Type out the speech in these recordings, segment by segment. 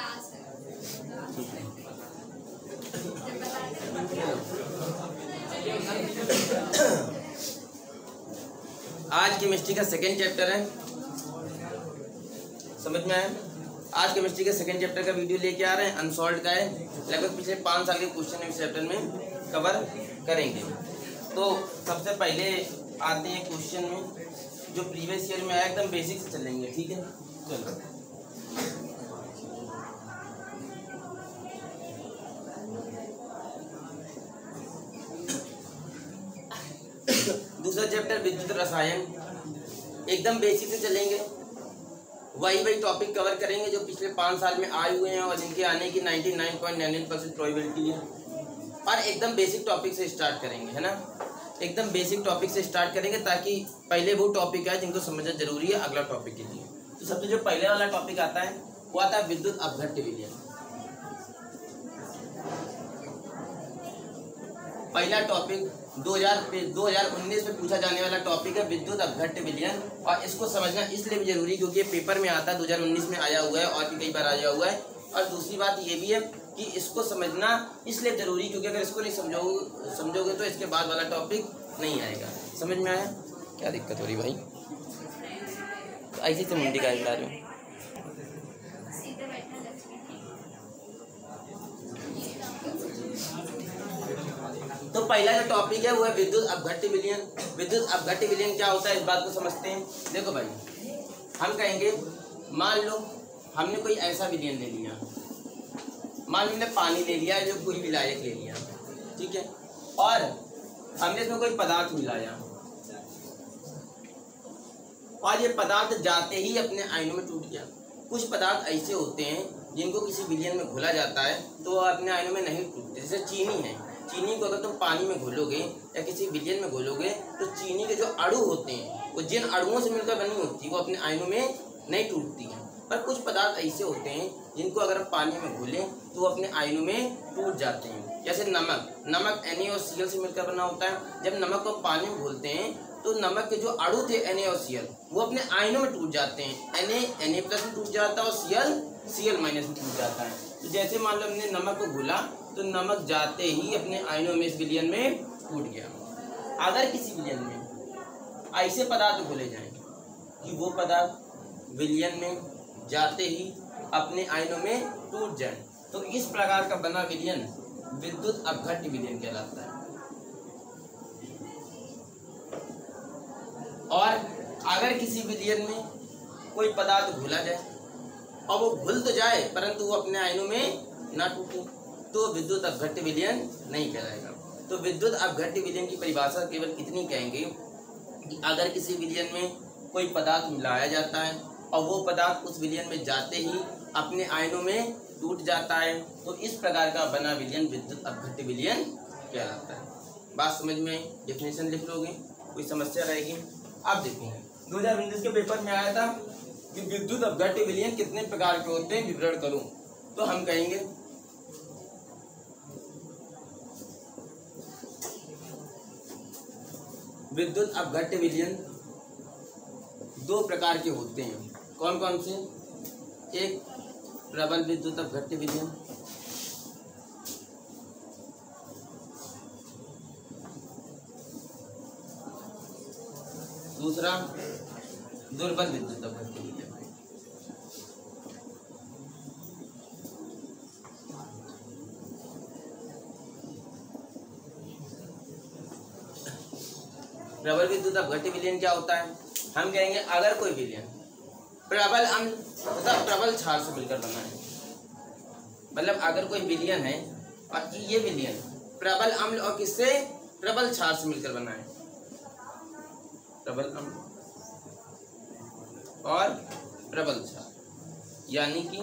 आज केमिस्ट्री का second chapter है, समझ में आया? आज केमिस्ट्री के सेकेंड चैप्टर का वीडियो लेके आ रहे हैं, अनसॉल्व्ड का है। लगभग पिछले 5 साल के क्वेश्चन इस चैप्टर में कवर करेंगे। तो सबसे पहले आते हैं क्वेश्चन में, जो प्रीवियस ईयर में आया, एकदम बेसिक से चलेंगे, ठीक है? चलो दूसरा चैप्टर विद्युत रसायन, एकदम बेसिक से चलेंगे। वही टॉपिक कवर करेंगे जो पिछले 5 साल में आए हुए हैं और जिनके आने की 99.99% प्रोबेबिलिटी है। और एकदम बेसिक टॉपिक से स्टार्ट करेंगे, है ना? एकदम बेसिक टॉपिक से स्टार्ट करेंगे ताकि पहले वो टॉपिक है जिनको समझना जरूरी है अगला टॉपिक के लिए। तो सबसे जो पहले वाला टॉपिक आता है वो आता है विद्युत अपघट्य विलयन। पहला टॉपिक 2019 में पूछा जाने वाला टॉपिक है विद्युत अपघट्य विलयन। और इसको समझना इसलिए भी जरूरी क्योंकि ये पेपर में आता है, 2019 में आया हुआ है और भी कई बार आया हुआ है। और दूसरी बात ये भी है कि इसको समझना इसलिए जरूरी क्योंकि अगर इसको नहीं समझोगे तो इसके बाद वाला टॉपिक नहीं आएगा। समझ में आया? क्या दिक्कत हो रही भाई? तो ऐसी से मुंडी का हिला रहे हो। तो पहला जो टॉपिक है वो है विद्युत अपघट्य विलयन। विद्युत अपघट्य विलयन क्या होता है इस बात को समझते हैं। देखो भाई, हम कहेंगे मान लो हमने कोई ऐसा विलयन ले लिया, मान लो हमने पानी ले लिया जो कोई विलायक ले लिया, ठीक है? और हमने इसमें कोई पदार्थ मिलाया और ये पदार्थ जाते ही अपने आयनों में टूट गया। कुछ पदार्थ ऐसे होते हैं जिनको किसी विलयन में घोला जाता है तो अपने आयनों में नहीं टूटते। जैसे चीनी है, चीनी को अगर तुम पानी में घोलोगे या किसी विलयन में घोलोगे तो चीनी के जो अणु होते हैं वो जिन अणुओं से मिलकर बनी होती है वो अपने आयनों में नहीं टूटती हैं। पर कुछ पदार्थ ऐसे होते हैं जिनको अगर आप पानी में घोलें तो वो अपने आयनों में टूट जाते हैं। जैसे नमक NaOCl से मिलकर बना होता है। जब नमक को पानी में घोलते हैं तो नमक के जो अणु थे NaOCl वो अपने आयनों में टूट जाते हैं। Na+ में टूट जाता है और Cl में टूट जाता है। तो जैसे मान लो हमने नमक को घोला तो नमक जाते ही अपने आयनों में इस विलयन में टूट गया। अगर किसी विलयन में ऐसे पदार्थ घोले जाएं कि वो पदार्थ विलयन में जाते ही अपने आयनों में टूट जाए तो इस प्रकार का बना विलयन विद्युत अपघट्य विलयन कहलाता है। और अगर किसी विलयन में कोई पदार्थ घुला जाए और वो घुल तो जाए परंतु वो अपने आयनों में ना टूटे तो विद्युत अपघट्य विलयन नहीं कहलाएगा। तो विद्युत अपघट्य विलयन की परिभाषा केवल इतनी कहेंगे कि अगर किसी विलयन में कोई पदार्थ मिलाया जाता है और वो पदार्थ उस विलयन में जाते ही अपने आयनों में टूट जाता है तो इस प्रकार का बना विलयन विद्युत अपघट्य विलयन कहलाता है। बात समझ में? डेफिनेशन लिख लोगे, कोई समस्या रहेगी? अब देखो 2019 के पेपर में आया था कि विद्युत अपघट्य विलयन कितने प्रकार के होते हैं, विवरण करूं। तो हम कहेंगे विद्युत अपघट्य विलयन 2 प्रकार के होते हैं। कौन कौन से? एक प्रबल विद्युत अपघट्य विलयन, दूसरा दुर्बल विद्युत अपघट्य विलयन। प्रबल विद्युत अपघट्य विलयन क्या होता है? हम कहेंगे अगर कोई विलयन प्रबल अम्ल तथा प्रबल क्षार से मिलकर बना है, मतलब अगर कोई विलयन है और ये विलयन प्रबल अम्ल और किससे? प्रबल क्षार से मिलकर बना है। प्रबल अम्ल और प्रबल क्षार यानी कि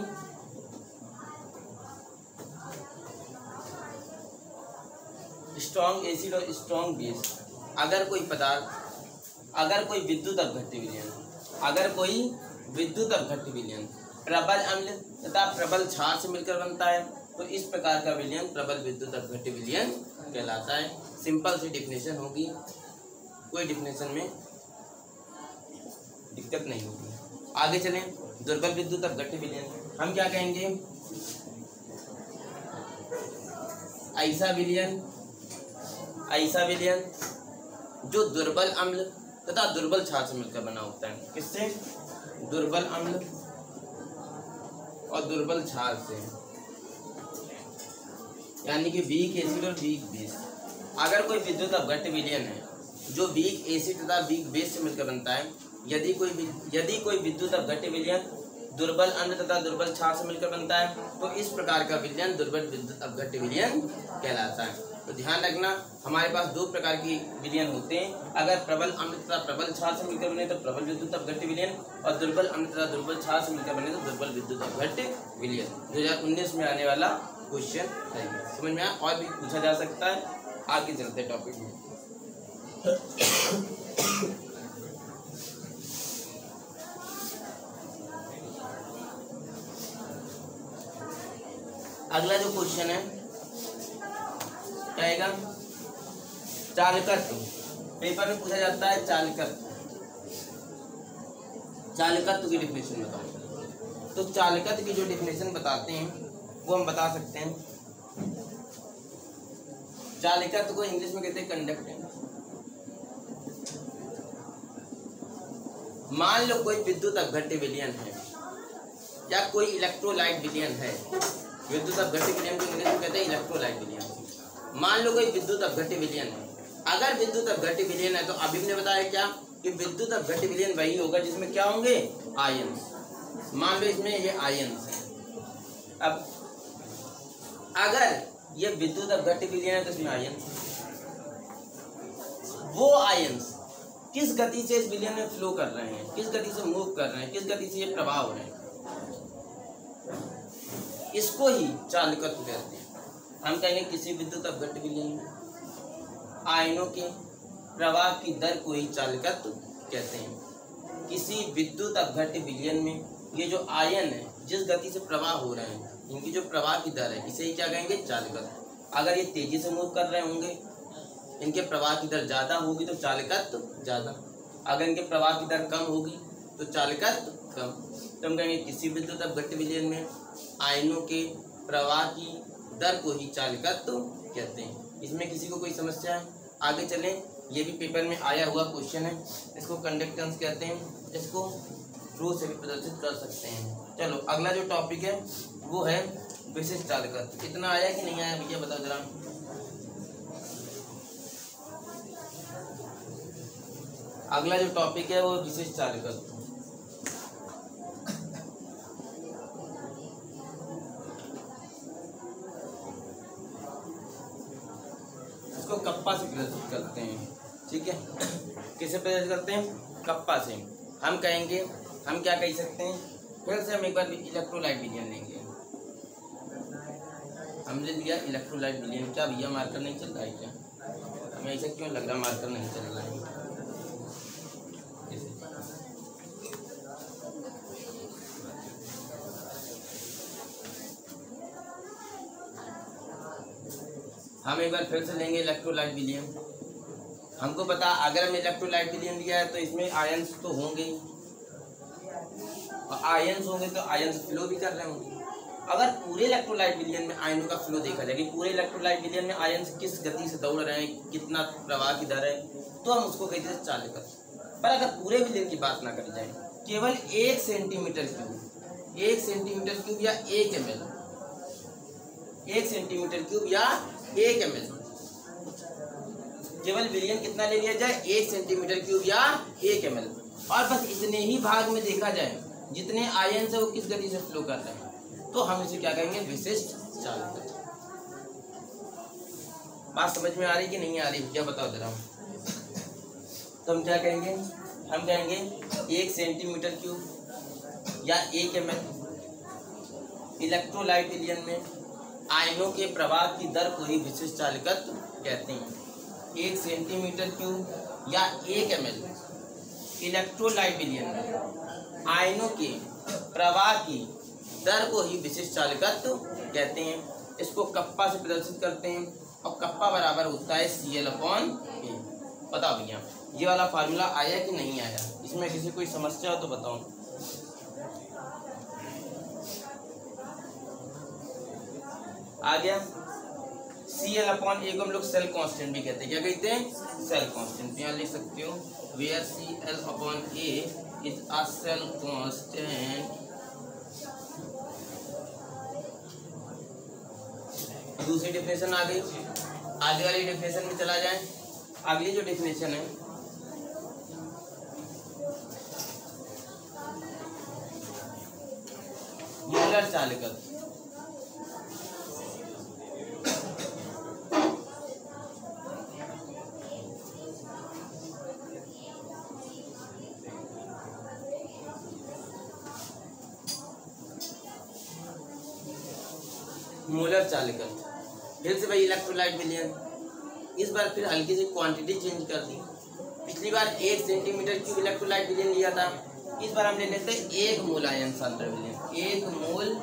स्ट्रॉन्ग एसिड और स्ट्रॉन्ग बेस। अगर कोई पदार्थ, अगर कोई विद्युत अपघट्य विलयन, अगर कोई विद्युत अपघट्य विलयन प्रबल अम्ल तथा प्रबल क्षार से मिलकर बनता है तो इस प्रकार का विलयन प्रबल विद्युत अपघट्य विलयन कहलाता है। सिंपल सी डेफिनेशन होगी, कोई डेफिनेशन में दिक्कत नहीं होगी। आगे चलें, दुर्बल विद्युत अपघट्य विलयन हम क्या कहेंगे ऐसा विलयन जो दुर्बल अम्ल तथा दुर्बल क्षार से मिलकर बना होता है। किससे? दुर्बल अम्ल और दुर्बल क्षार से, यानी कि वीक एसिड और वीक बेस। अगर कोई विद्युत अपघट्य विलयन है जो वीक एसिड तथा वीक बेस से मिलकर बनता है, यदि कोई विद्युत अपघट्य विलयन दुर्बल अम्ल तथा दुर्बल क्षार से मिलकर बनता है तो इस प्रकार का विलयन दुर्बल विद्युत अपघट्य विलयन कहलाता है। तो ध्यान रखना, हमारे पास दो प्रकार के विलयन होते हैं। अगर प्रबल अम्ल तथा प्रबल क्षार से मिलकर बने तो प्रबल विद्युत अपघट्य विलयन, और दुर्बल अम्ल तथा दुर्बल क्षार से मिलकर बने तो दुर्बल विद्युत अपघट्य विलयन। 2019 में आने वाला क्वेश्चन है, समझ में आया? और भी पूछा जा सकता है। आगे चलते टॉपिक में। अगला जो क्वेश्चन है क्या आएगा? चालकत्व। पेपर में पूछा जाता है चालकत्व की डिफिनेशन बताओ। तो चालकत्व की जो डिफिनेशन बताते हैं वो हम बता सकते हैं। चालकत्व को इंग्लिश में कहते हैं कंडक्टेंस। मान लो कोई विद्युत अपघट्य विलयन है या कोई इलेक्ट्रोलाइट विलयन है। विद्युत अपघट्य विलयन को इंग्लिश में कहते हैं इलेक्ट्रोलाइट विलयन। मान लो कोई विद्युत अपघट्य विलयन है। अगर विद्युत अपघट्य विलयन है तो अभी हमने बताया क्या कि विद्युत अपघट्य विलयन वही होगा जिसमें क्या होंगे? आयन्स। मान लो इसमें ये आयन्स है। अब अगर ये विद्युत अपघट्य विलयन है तो इसमें आयन्स, वो आयन्स किस गति से इस विलयन में फ्लो कर रहे हैं, किस गति से मूव कर रहे हैं, किस गति से ये प्रवाह हो रहे हैं, इसको ही चालकत्व कहते हैं। हम कहेंगे किसी विद्युत अपघट्य विलयन में आयनों के प्रवाह की दर को ही चालकत्व कहते हैं। किसी विद्युत अपघट्य विलयन में ये जो आयन है जिस गति से प्रवाह हो रहे हैं, इनकी जो प्रवाह की दर है, इसे ही क्या कहेंगे? चालकत्व। अगर ये तेजी से मूव कर रहे होंगे, इनके प्रवाह की दर ज़्यादा होगी तो चालकत्व ज़्यादा। अगर इनके प्रवाह की दर कम होगी तो चालकत्व कम। तो हम कहेंगे किसी विद्युत अपघट्य विलयन में आयनों के प्रवाह की दर को ही चालकत्व कहते हैं। इसमें किसी को कोई समस्या है? आगे चलें। ये भी पेपर में आया हुआ क्वेश्चन है। इसको कंडक्टेंस कहते हैं, इसको रो से भी प्रदर्शित कर सकते हैं। चलो अगला जो टॉपिक है वो है विशिष्ट चालकत्व। इतना आया कि नहीं आया भैया बताओ जरा। अगला जो टॉपिक है वो विशिष्ट चालकत्व। इसको कप्पा से प्रदर्शित करते हैं, ठीक है? किसे प्रदर्शित करते हैं? कप्पा से। हम कहेंगे, हम क्या कह सकते हैं? फिर से हम एक बार इलेक्ट्रोलाइट विलयन लेंगे। हमने लिया इलेक्ट्रोलाइट विलयन। क्या भैया मार्कर नहीं चल रहा है क्या? हमें ऐसा क्यों लग रहा मार्कर नहीं चल रहा है? हम एक बार फिर से लेंगे इलेक्ट्रोलाइट विलयन। हमको पता अगर हम इलेक्ट्रोलाइट विलयन लिया है तो इसमें आयन्स तो होंगे, और आयन्स होंगे तो आयन्स फ्लो भी कर रहे होंगे। अगर पूरे इलेक्ट्रोलाइट विलयन में आयनों का फ्लो देखा जाए कि पूरे इलेक्ट्रोलाइट विलयन में आयन्स किस गति से दौड़ रहे हैं, कितना प्रवाह की दर है, तो हम उसको कहते हैं चालकत्व। पर अगर पूरे विलयन की बात ना करी जाए, केवल 1 सेंटीमीटर क्यूब या 1 सेंटीमीटर क्यूब या 1 ml, केवल विलयन कितना ले लिया जाए? 1 सेंटीमीटर क्यूब या 1 ml, और बस इतने ही भाग में देखा जाए जितने आयन है वो किस गति से फ्लो कर रहे हैं, तो हम इसे क्या कहेंगे? विशिष्ट चालकत्व। बात समझ में आ रही कि नहीं आ रही? क्या बताओ जरा। तो हम क्या कहेंगे? हम कहेंगे 1 सेंटीमीटर क्यूब या 1 ml इलेक्ट्रोलाइट विलयन में आयनों के प्रवाह की दर को ही विशिष्ट चालकत्व कहते हैं। 1 सेंटीमीटर क्यूब या 1 ml इलेक्ट्रोलाइट विलयन में आयनों के प्रवाह की दर को ही विशिष्ट चालकत्व कहते हैं। इसको कप्पा से प्रदर्शित करते हैं, और कप्पा बराबर होता है Cl/A। बताओ भैया ये वाला फार्मूला आया कि नहीं आया? इसमें किसी कोई समस्या हो तो बताओ। आ गया। Cl/A को हम लोग सेल कांस्टेंट भी कहते हैं, क्या कहते हैं, सेल कांस्टेंट। यहाँ लिख सकते हो where Cl/A is a cell constant. दूसरी डेफिनेशन आ गई। आगे वाली डेफिनेशन में चला जाए। अगली जो डेफिनेशन है मोलर चालकत्व। मोलर चालकत्व फिर से भाई इलेक्ट्रोलाइट विलयन। इस बार फिर हल्की सी क्वांटिटी चेंज कर दी। पिछली बार 1 सेंटीमीटर क्यूब इलेक्ट्रोलाइट विलयन लिया था, इस बार हम ले लेते हैं 1 मोल आयन सांद्र विलयन। 1 मोल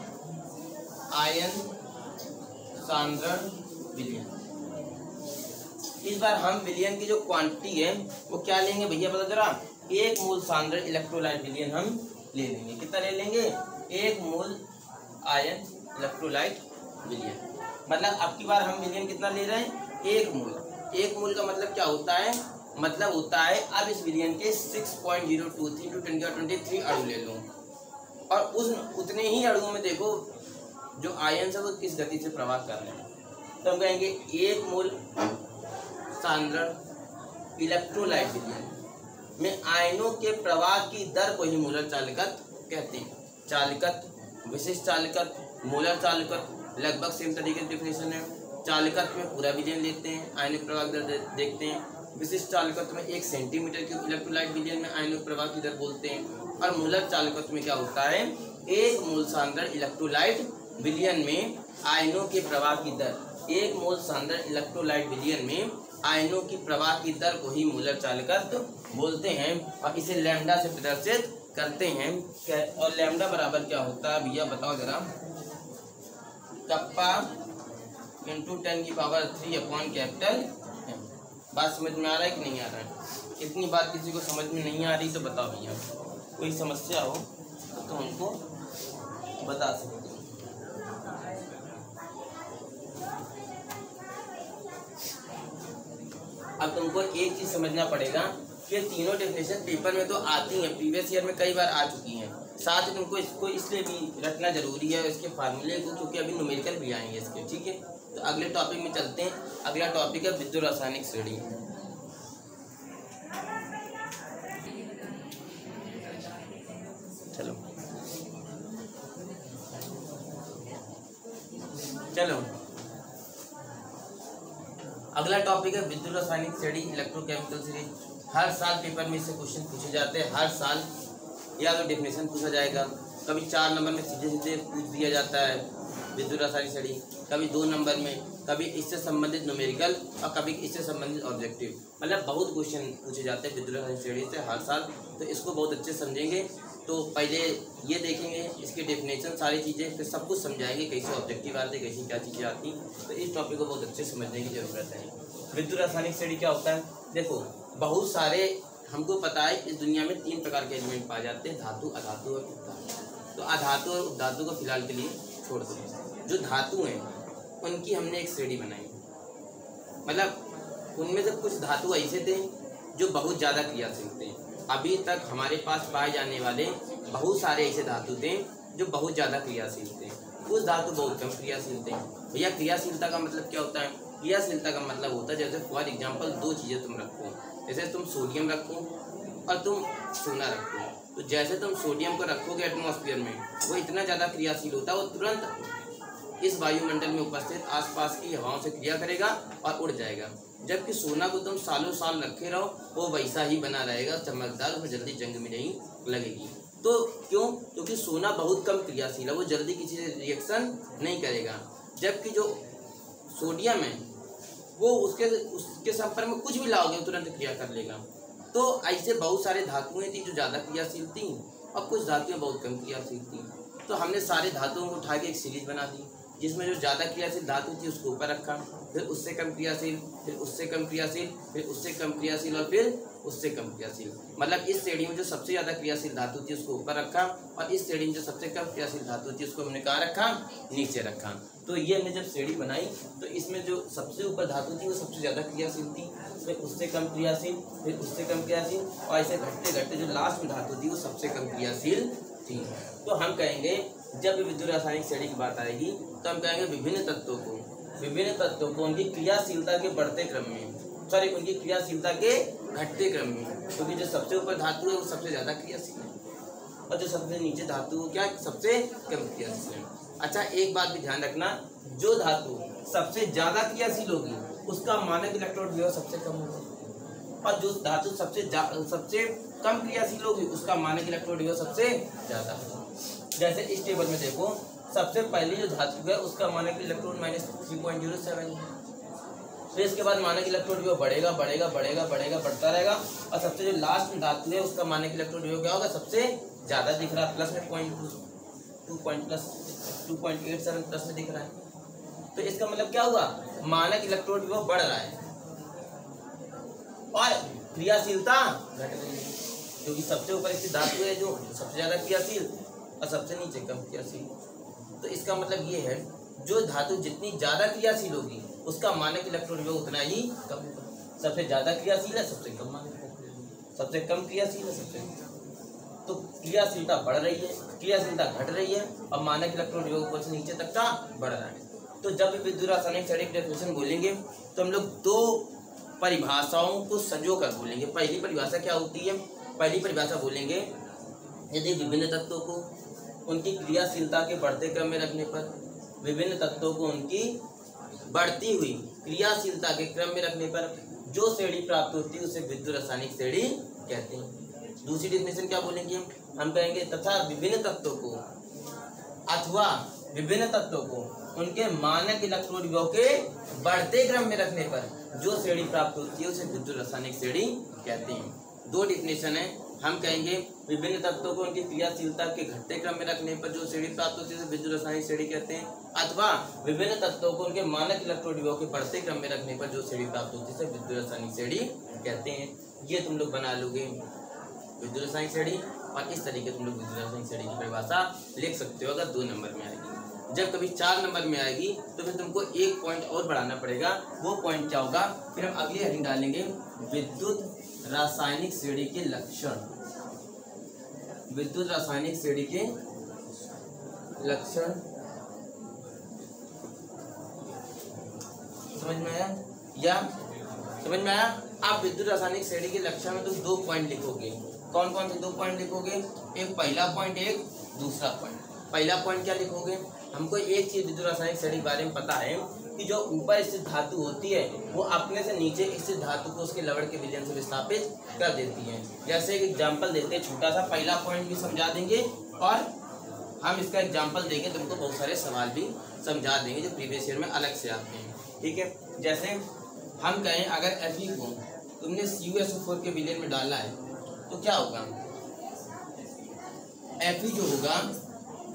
आयन सांद्र विलयन। इस बार हम विलयन की जो क्वांटिटी है वो क्या लेंगे भैया, पता चला, 1 मोल सांद्र इलेक्ट्रोलाइट विलयन हम ले लेंगे। कितना ले लेंगे, 1 मोल आयन इलेक्ट्रोलाइट विलयन। मतलब अब की बार हम विलयन कितना ले रहे हैं, 1 मोल। 1 मोल का मतलब क्या होता है, मतलब होता है अब इस विलयन के 6.023 × 10⁻23 अणु ले लो और उतने ही अणुओं में देखो जो आयन है वो किस गति से प्रवाह कर रहे हैं। तो हम कहेंगे 1 मोल सांद्र इलेक्ट्रोलाइट विलयन में आयनों के प्रवाह की दर को ही मोलर चालकत्व कहते हैं। चालकत्व, विशिष्ट चालकत्व, मोलर चालकत्व लगभग सेम तरीके से डेफिनेशन है। चालकत्व में पूरा विलयन लेते हैं, आयनिक प्रवाह दर देखते हैं। विशिष्ट चालकत्व में 1 सेंटीमीटर क्यूब इलेक्ट्रोलाइट विलयन में आयनिक प्रवाह की दर बोलते हैं। और मोलर चालकत्व में क्या होता है, 1 मोल सांद्र इलेक्ट्रोलाइट विलयन में आयनों के प्रवाह की दर, 1 मोल सांद्र इलेक्ट्रोलाइट विलयन में आयनों की प्रवाह की दर को ही मोलर चालकत्व बोलते हैं। और इसे लैम्डा से प्रदर्शित करते हैं। और लैम्डा बराबर क्या होता है भैया, बताओ जरा, कप्पा × 10⁻³ बात समझ में आ रहा है कि नहीं आ रहा है। इतनी बात किसी को समझ में नहीं आ रही तो बताओ भैया, कोई समस्या हो तो हमको बता सकते हो। अब तुमको एक चीज समझना पड़ेगा कि तीनों डेफिनेशन पेपर में तो आती हैं, प्रीवियस ईयर में कई बार आ चुकी हैं। साथ ही तुमको इसको इसलिए भी रखना जरूरी है इसके फार्मूले को, क्योंकि अभी न्यूमेरिकल भी आएंगे इसके। ठीक है, तो अगले टॉपिक में चलते हैं। अगला टॉपिक है विद्युत रासायनिक श्रेणी। चलो अगला टॉपिक है विद्युत रासायनिक श्रेणी, इलेक्ट्रोकेमिकल सीरीज। हर साल पेपर में इससे क्वेश्चन पूछे जाते हैं। हर साल या तो डेफिनेशन पूछा जाएगा, कभी 4 नंबर में सीधे सीधे पूछ दिया जाता है विद्युत रासायनिक श्रेणी, कभी 2 नंबर में, कभी इससे संबंधित न्यूमेरिकल और कभी इससे संबंधित ऑब्जेक्टिव। मतलब बहुत क्वेश्चन पूछे जाते हैं विद्युत रासायनिक श्रेणी से हर साल। तो इसको बहुत अच्छे समझेंगे। तो पहले ये देखेंगे इसके डेफिनेशन, सारी चीज़ें, फिर सब कुछ समझाएंगे कैसे ऑब्जेक्टिव आते, कैसी क्या चीज़ें आती। तो इस टॉपिक को बहुत अच्छे समझने की जरूरत है। विद्युत रासायनिक श्रेणी क्या होता है, देखो बहुत सारे हमको पता है इस दुनिया में 3 प्रकार के एलिमेंट पाए जाते हैं, धातु, अधातु और उपधातु। तो अधातु और उपधातु को फिलहाल के लिए छोड़ दो। जो धातु हैं उनकी हमने एक श्रेणी बनाई, मतलब उनमें से कुछ धातु ऐसे थे जो बहुत ज़्यादा क्रियाशील थे। अभी तक हमारे पास पाए जाने वाले बहुत सारे ऐसे धातु थे जो बहुत ज़्यादा क्रियाशील थे, कुछ धातु बहुत कम क्रियाशील थे। भैया क्रियाशीलता का मतलब क्या होता है, क्रियाशीलता का मतलब होता है जैसे फॉर एग्जांपल 2 चीज़ें तुम रखो, जैसे तुम सोडियम रखो और तुम सोना रखो। तो जैसे तुम सोडियम को रखोगे एटमॉस्फेयर में, वो इतना ज़्यादा क्रियाशील होता है, वो तुरंत इस वायुमंडल में उपस्थित आसपास की हवाओं से क्रिया करेगा और उड़ जाएगा। जबकि सोना को तुम सालों साल रखे रहो, वो वैसा ही बना रहेगा, चमकदार, उसमें जल्दी जंग में नहीं लगेगी। तो क्यों, क्योंकि सोना बहुत कम क्रियाशील है, वो जल्दी किसी से रिएक्शन नहीं करेगा। जबकि जो सोडियम है वो उसके संपर्क में कुछ भी लाओगे तुरंत क्रिया कर लेगा। तो ऐसे बहुत सारे धातुएं थी जो ज़्यादा क्रियाशील थी और कुछ धातुएं बहुत कम क्रियाशील थी। तो हमने सारे धातुओं को उठा के एक सीरीज बना दी जिसमें जो ज़्यादा क्रियाशील धातु थी उसको ऊपर रखा, फिर उससे कम क्रियाशील, फिर उससे कम क्रियाशील, फिर उससे कम क्रियाशील और फिर उससे कम क्रियाशील। मतलब इस श्रेणी में जो सबसे ज़्यादा क्रियाशील धातु थी उसको ऊपर रखा और इस श्रेणी में जो सबसे कम क्रियाशील धातु थी उसको हमने कहाँ रखा, नीचे रखा। तो ये हमने जब श्रेणी बनाई तो इसमें जो सबसे ऊपर धातु थी वो सबसे ज़्यादा क्रियाशील थी, फिर उससे कम क्रियाशील, फिर उससे कम क्रियाशील और ऐसे घटते घटते जो लास्ट में धातु थी वो सबसे कम क्रियाशील थी। तो हम कहेंगे जब विद्युत रासायनिक श्रेणी की बात आएगी तो हम कहेंगे विभिन्न तत्वों को उनकी क्रियाशीलता के बढ़ते क्रम में, उनकी क्रियाशीलता के घटते क्रम में, क्योंकि जो सबसे ऊपर धातु है वो सबसे ज़्यादा क्रियाशील है और जो सबसे नीचे धातु वो क्या सबसे कम क्रियाशील है। अच्छा, एक बात भी ध्यान रखना, जो धातु सबसे ज़्यादा क्रियाशील होगी उसका मानक इलेक्ट्रोड विभव सबसे कम होगा और जो धातु सबसे कम क्रियाशील होगी उसका मानक इलेक्ट्रोड विभव सबसे ज़्यादा होगा। जैसे इस टेबल में देखो, सबसे पहली जो धातु है उसका मानक इलेक्ट्रॉन -3.07 है, फिर इसके बाद मानक इलेक्ट्रोड विभव बढ़ेगा बढ़ता रहेगा और सबसे जो लास्ट में धातु है उसका मानक इलेक्ट्रोड विभव क्या होगा, सबसे ज़्यादा दिख रहा है, प्लस में 2.87 प्लस में दिख रहा है। तो इसका मतलब क्या हुआ, मानक इलेक्ट्रोड विभव बढ़ रहा है और क्रियाशीलता घट रही है, क्योंकि सबसे ऊपर इसकी धातु है जो सबसे ज़्यादा क्रियाशील और सबसे नीचे कम क्रियाशील। तो इसका मतलब ये है जो धातु जितनी ज़्यादा क्रियाशील होगी उसका मानक इलेक्ट्रॉन विभव उतना ही कम होगा। सबसे ज़्यादा क्रियाशील है सबसे कम मानक, सबसे कम क्रियाशील है सबसे। तो क्रियाशीलता बढ़ रही है, क्रियाशीलता घट रही है और मानक इलेक्ट्रॉन विभव ऊपर से नीचे तक का बढ़ रहा है। तो जब विद्युत रासायनिक श्रेणी की डेफिनेशन बोलेंगे तो हम लोग दो परिभाषाओं को संजो कर बोलेंगे। पहली परिभाषा क्या होती है, पहली परिभाषा बोलेंगे यदि विभिन्न तत्वों को उनकी क्रियाशीलता के बढ़ते क्रम में रखने पर, विभिन्न तत्वों को उनकी बढ़ती हुई क्रियाशीलता के क्रम में रखने पर जो श्रेणी प्राप्त होती है उसे विद्युत रासायनिक श्रेणी कहते हैं। दूसरी डेफिनेशन क्या बोलेंगे, हम कहेंगे तथा विभिन्न तत्वों को अथवा विभिन्न तत्वों को उनके मानक इलेक्ट्रोड विभव के बढ़ते क्रम में रखने पर जो श्रेणी प्राप्त होती है उसे विद्युत रासायनिक श्रेणी कहते हैं। दो डेफिनेशन है, हम कहेंगे विभिन्न तत्वों को उनकी क्रियाशीलता के घटते क्रम में रखने पर जो श्रेणी प्राप्त होती है उसे विद्युत रासायनिक श्रेणी कहते हैं, अथवा विभिन्न तत्वों को उनके मानक इलेक्ट्रोड विभव के बढ़ते क्रम में रखने पर जो श्रेणी प्राप्त होती है उसे विद्युत रासायनिक श्रेणी कहते हैं। ये तुम लोग बना लोगे विद्युत रासायनिक श्रेणी और इस तरीके तुम लोग विद्युत रासायनिक श्रेणी की परिभाषा लिख सकते हो अगर 2 नंबर में आएगी। जब कभी 4 नंबर में आएगी तो फिर तुमको एक पॉइंट और बढ़ाना पड़ेगा। वो पॉइंट क्या होगा, फिर हम अगली हेडिंग डालेंगे विद्युत रासायनिक श्रेणी के लक्षण। विद्युत रासायनिक श्रेणी के लक्षण समझ में आया या समझ में आया? आप विद्युत रासायनिक श्रेणी के लक्षण में तुम 2 पॉइंट लिखोगे। कौन कौन से 2 पॉइंट लिखोगे, एक पहला पॉइंट एक दूसरा पॉइंट। पहला पॉइंट क्या लिखोगे, हमको एक चीज विद्युत रासायनिक श्रेणी के बारे में पता है कि जो ऊपर स्थित धातु होती है वो अपने से नीचे स्थित धातु को उसके लवण के विलयन से विस्थापित कर देती है। जैसे एक एग्जाम्पल देते हैं छोटा सा, पहला पॉइंट भी समझा देंगे और हम इसका एग्जाम्पल देंगे, तुमको बहुत सारे सवाल भी समझा देंगे जो प्रीवियस ईयर में अलग से आते हैं। ठीक है, जैसे हम कहें अगर Fe को तुमने CuSO4 के विलयन में डाला है तो क्या होगा, Fe जो होगा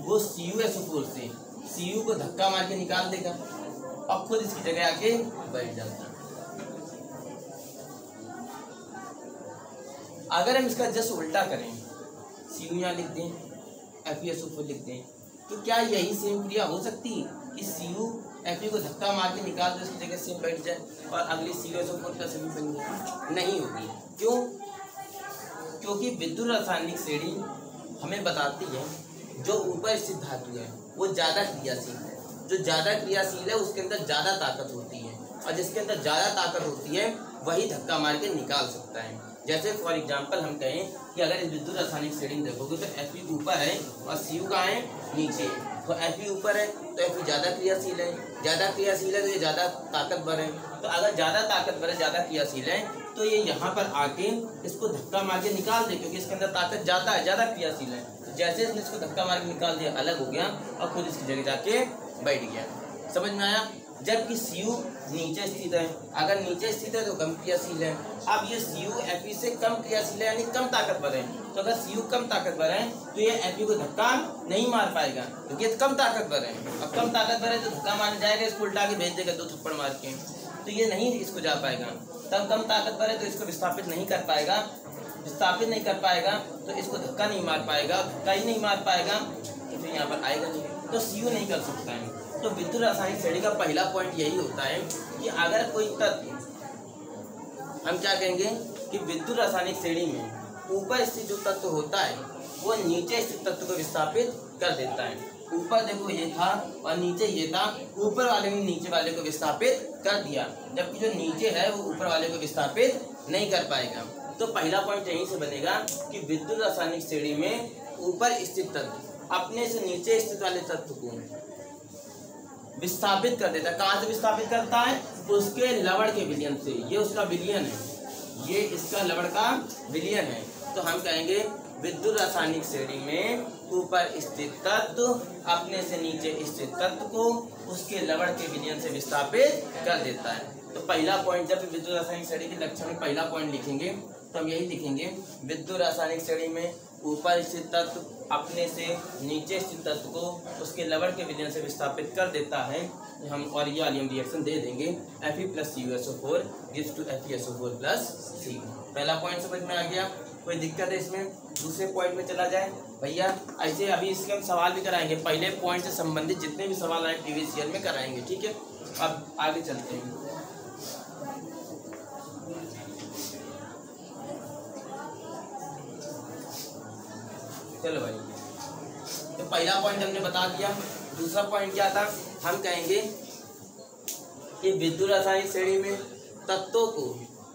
वो CuSO4 से Cu को धक्का मार के निकाल देगा और खुद इसकी जगह आके बैठ जाता है। अगर हम इसका जस्ट उल्टा करें, Cu यहाँ लिख दें, FeSO4 लिख दें, तो क्या यही सेम क्रिया हो सकती है कि Cu Fe को धक्का मार के निकाल दो, इसकी जगह सेम बैठ जाए और अगली CuSO4 का सभी बन जाए? नहीं होगी। क्यों? क्योंकि विद्युत रासायनिक श्रेणी हमें बताती है जो ऊपर स्थित धातु है वो ज़्यादा क्रियाशील है, जो ज़्यादा क्रियाशील है उसके अंदर ज़्यादा ताकत होती है और जिसके अंदर ज़्यादा ताकत होती है वही धक्का मार के निकाल सकता है। जैसे फॉर एग्जांपल हम कहें कि अगर इस विद्युत रासायनिक श्रेणी में देखोगे तो Fe ऊपर है और Cu कहाँ है, नीचे। तो Fe ऊपर है तो Fe ज़्यादा क्रियाशील है, ज़्यादा क्रियाशील है तो ये ज़्यादा ताकतवर है। तो अगर ज़्यादा ताकतवर है, ज़्यादा क्रियाशील है तो ये यहाँ पर आके इसको धक्का मार के निकाल दे, क्योंकि इसके अंदर ताकत ज़्यादा है, ज़्यादा क्रियाशील है। तो जैसे इसने इसको धक्का मार के निकाल दिया, अलग हो गया और खुद इसकी जगह जाके बैठ गया। समझ में आया? जबकि Cu नीचे स्थित है। अगर नीचे स्थित है तो कम क्रियाशील है। अब ये Cu Fe से कम क्रियाशील है यानी कम ताकतवर है, तो अगर Cu कम ताकतवर है तो ये Fe को धक्का नहीं मार पाएगा क्योंकि ये कम ताकतवर है। अब कम ताकतवर है तो धक्का मार जाएगा, इसको उल्टा के भेज देगा 2 थप्पड़ मार के, तो ये नहीं इसको जा पाएगा। तब कम ताकतवर है तो इसको विस्थापित नहीं कर पाएगा, तो इसको धक्का नहीं मार पाएगा, धक्का ही नहीं मार पाएगा तो फिर यहाँ पर आएगा नहीं, तो Cu नहीं कर सकता है। तो विद्युत रासायनिक श्रेणी का पहला पॉइंट यही होता है कि अगर कोई तत्व, हम क्या कहेंगे कि विद्युत रासायनिक श्रेणी में ऊपर स्थित जो तत्व होता है वो नीचे स्थित तत्व को विस्थापित कर देता है। ऊपर देखो ये था और नीचे ये था, ऊपर वाले ने नीचे वाले को विस्थापित कर दिया, जबकि जो नीचे है वो ऊपर वाले को विस्थापित नहीं कर पाएगा। तो पहला पॉइंट यहीं से बनेगा कि विद्युत रासायनिक श्रेणी में ऊपर स्थित तत्व अपने से नीचे स्थित वाले तत्व को विस्थापित कर देता है। कहाँ से विस्थापित करता है? उसके लवण के विलयन से। ये उसका विलयन है, ये इसका लवण का विलयन है। तो हम कहेंगे विद्युत रासायनिक श्रेणी में ऊपर स्थित तत्व अपने से नीचे स्थित तत्व को उसके लवण के विलयन से विस्थापित कर देता है। तो पहला पॉइंट, जब विद्युत रासायनिक श्रेणी के लक्षण में पहला पॉइंट लिखेंगे तो हम यही लिखेंगे, विद्युत रासायनिक श्रेणी में ऊपर स्थित तत्व अपने से नीचे स्थित तत्व को उसके लवण के विलयन से विस्थापित कर देता है। हम और ये वाली हम रिएक्शन दे देंगे, Fe + CuSO4 gives to FeSO4 + C। पहला पॉइंट समझ में आ गया? कोई दिक्कत है इसमें? दूसरे पॉइंट में चला जाए भैया। ऐसे अभी इसके हम सवाल भी कराएंगे, पहले पॉइंट से संबंधित जितने भी सवाल आए प्रीवियस ईयर में कराएंगे, ठीक है। अब आगे चलते हैं। चलो भाई, तो पहला पॉइंट हमने बता दिया। दूसरा पॉइंट क्या था? हम कहेंगे कि विद्युत रासायनिक श्रेणी में तत्वों को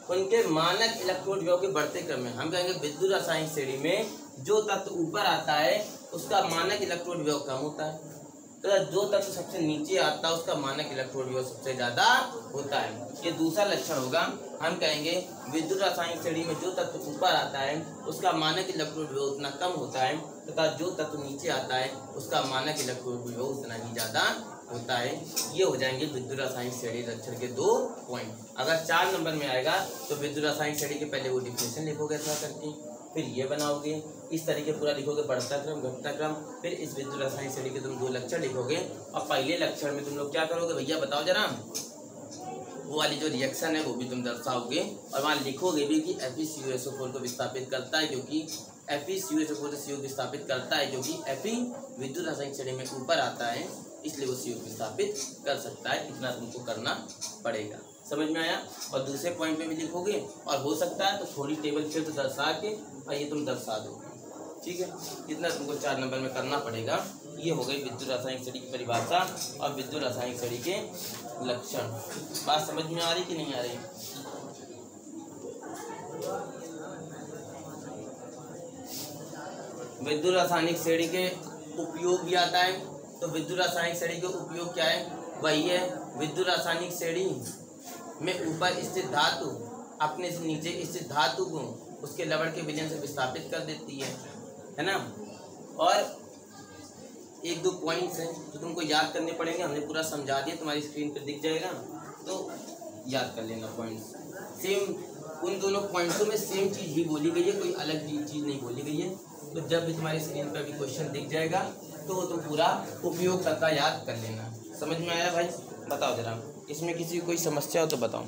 उनके मानक इलेक्ट्रोड विभव के बढ़ते क्रम में, हम कहेंगे विद्युत रासायनिक श्रेणी में जो तत्व ऊपर आता है उसका मानक इलेक्ट्रोड विभव कम होता है, तो जो तत्व सबसे नीचे आता है उसका मानक इलेक्ट्रोड विभव सबसे ज्यादा होता है। ये दूसरा लक्षण होगा। हम कहेंगे विद्युत रासायनिक श्रेणी में जो तत्व ऊपर आता है उसका मानक इलेक्ट्रोड विभव उतना कम होता है, तथा जो तत्व नीचे आता है उसका मानक इलेक्ट्रोड विभव उतना ही ज्यादा होता है। ये हो जाएंगे विद्युत रासायनिक श्रेणी लक्षण के 2 पॉइंट। अगर 4 नंबर में आएगा तो विद्युत रासायनिक श्रेणी के पहले वो डिफिनेशन लिखोगे थोड़ा करके, फिर ये बनाओगे, इस तरीके पूरा लिखोगे, बढ़ता क्रम घटता क्रम, फिर इस विद्युत रासायनिक श्रेणी के तुम 2 लक्षण लिखोगे और पहले लक्षण में तुम लोग क्या करोगे भैया बताओ जरा, वो वाली जो रिएक्शन है वो भी तुम दर्शाओगे और वहाँ लिखोगे भी कि FeCuSO4 को विस्थापित करता है, क्योंकि FeCuSO4 से CO विस्थापित करता है, क्योंकि Fe विद्युत रासायनिक श्रेणी में ऊपर आता है इसलिए वो CO विस्थापित कर सकता है। इतना तुमको करना पड़ेगा। समझ में आया? और दूसरे पॉइंट पे भी लिखोगे और हो सकता है तो थोड़ी टेबल फिर तो दर्शा के और ये तुम दर्शा दो, ठीक है। इतना तुमको 4 नंबर में करना पड़ेगा। ये हो गई विद्युत रासायनिक श्रेणी की परिभाषा और विद्युत रासायनिक श्रेणी के लक्षण। बात समझ में आ रही कि नहीं आ रही? विद्युत रासायनिक श्रेणी के उपयोग भी आता है। तो विद्युत रासायनिक श्रेणी के उपयोग क्या है? वही है, विद्युत रासायनिक श्रेणी में ऊपर स्थित धातु अपने से नीचे स्थित धातु को उसके लवण के विलयन से विस्थापित कर देती है ना। और 1-2 पॉइंट्स हैं जो तुमको याद करने पड़ेंगे, हमने पूरा समझा दिया, तुम्हारी स्क्रीन पर दिख जाएगा, तो याद कर लेना पॉइंट्स। सेम उन दोनों पॉइंट्सों में सेम चीज़ ही बोली गई है, कोई अलग चीज़ नहीं बोली गई है। तो जब भी तुम्हारी स्क्रीन पर भी क्वेश्चन दिख जाएगा तो तुम पूरा उपयोग करता याद कर लेना। समझ में आया भाई? बताओ जरा, इसमें किसी कोई समस्या हो तो बताओ।